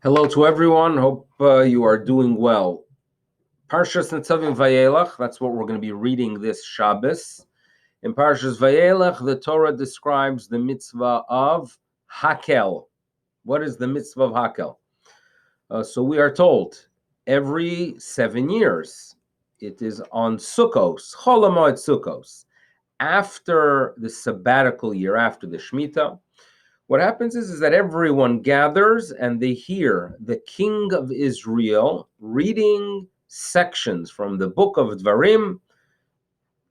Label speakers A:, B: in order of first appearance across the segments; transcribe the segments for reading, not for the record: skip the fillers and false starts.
A: Hello to everyone. Hope you are doing well. Parshas Nitzavim Vayelach, that's what we're going to be reading this Shabbos. In Parshas Vayelach, the Torah describes the mitzvah of Hakhel. What is the mitzvah of Hakhel? So we are told every 7 years, it is on Sukkos, Chol HaMoed Sukkos, after the sabbatical year, after the Shemitah. What happens is that everyone gathers and they hear the king of Israel reading sections from the book of Dvarim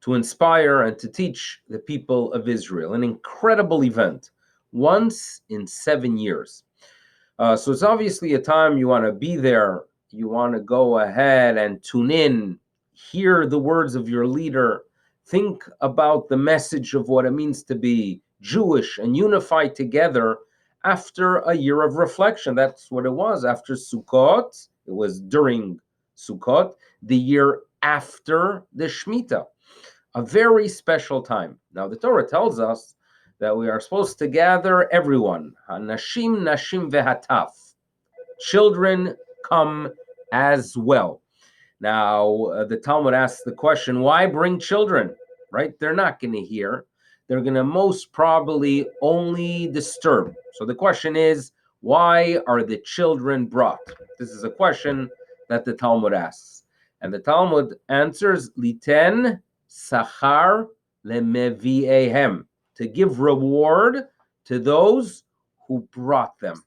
A: to inspire and to teach the people of Israel. An incredible event, once in 7 years. So it's obviously a time you want to be there. You want to go ahead and tune in, hear the words of your leader, think about the message of what it means to be Jewish and unified together after a year of reflection. That's what it was after Sukkot. It was during Sukkot, the year after the Shemitah. A very special time. Now, the Torah tells us that we are supposed to gather everyone. Hanashim, nashim vehataf. Children come as well. Now, the Talmud asks the question, why bring children? Right? They're not going to hear. They're going to most probably only disturb. So the question is, why are the children brought? This is a question that the Talmud asks. And the Talmud answers, liten sachar lemeviehem, to give reward to those who brought them.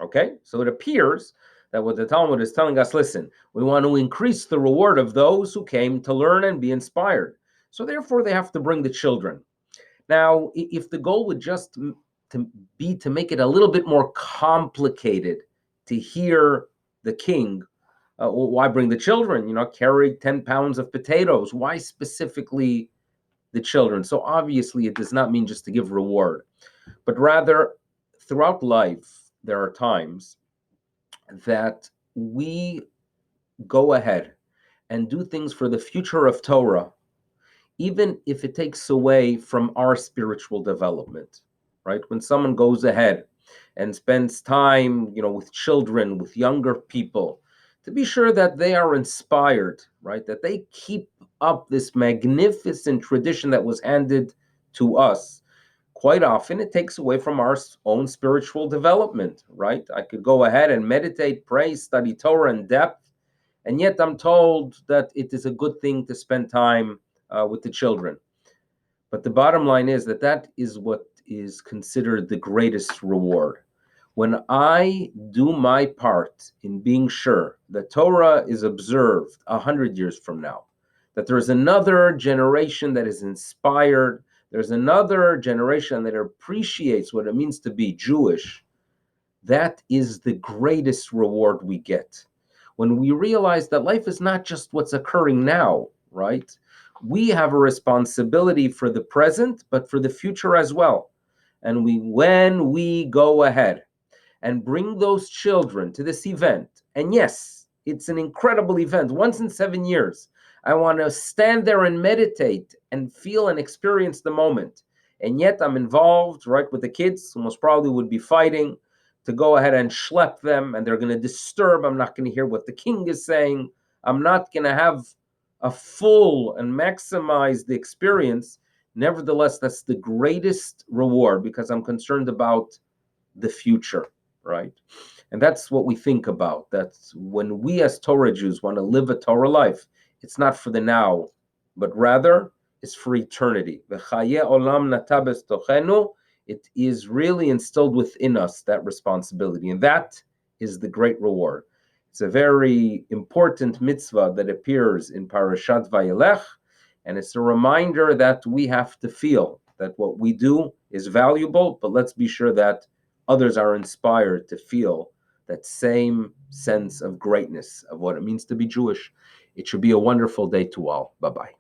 A: Okay, so it appears that what the Talmud is telling us, listen, we want to increase the reward of those who came to learn and be inspired. So therefore, they have to bring the children. Now, if the goal would just be to make it a little bit more complicated to hear the king, why bring the children? Carry 10 pounds of potatoes. Why specifically the children? So obviously, it does not mean just to give reward, but rather throughout life, there are times that we go ahead and do things for the future of Torah, even if it takes away from our spiritual development, right? When someone goes ahead and spends time, with children, with younger people, to be sure that they are inspired, right? That they keep up this magnificent tradition that was handed to us. Quite often it takes away from our own spiritual development, right? I could go ahead and meditate, pray, study Torah in depth, and yet I'm told that it is a good thing to spend time with the children. But the bottom line is that is what is considered the greatest reward. When I do my part in being sure that Torah is observed 100 years from now, that there's another generation that is inspired, there's another generation that appreciates what it means to be Jewish, that is the greatest reward we get. When we realize that life is not just what's occurring now, right? We have a responsibility for the present, but for the future as well. And when we go ahead and bring those children to this event, and yes, it's an incredible event, once in 7 years, I want to stand there and meditate and feel and experience the moment. And yet I'm involved, right, with the kids who most probably would be fighting to go ahead and schlep them, and they're going to disturb. I'm not going to hear what the king is saying. I'm not going to have a full and maximize the experience. Nevertheless, that's the greatest reward because I'm concerned about the future, right? And that's what we think about. That's when we as Torah Jews want to live a Torah life, it's not for the now, but rather it's for eternity. It is really instilled within us, that responsibility, and that is the great reward. It's a very important mitzvah that appears in Parashat Vayelech, and it's a reminder that we have to feel that what we do is valuable, but let's be sure that others are inspired to feel that same sense of greatness of what it means to be Jewish. It should be a wonderful day to all. Bye-bye.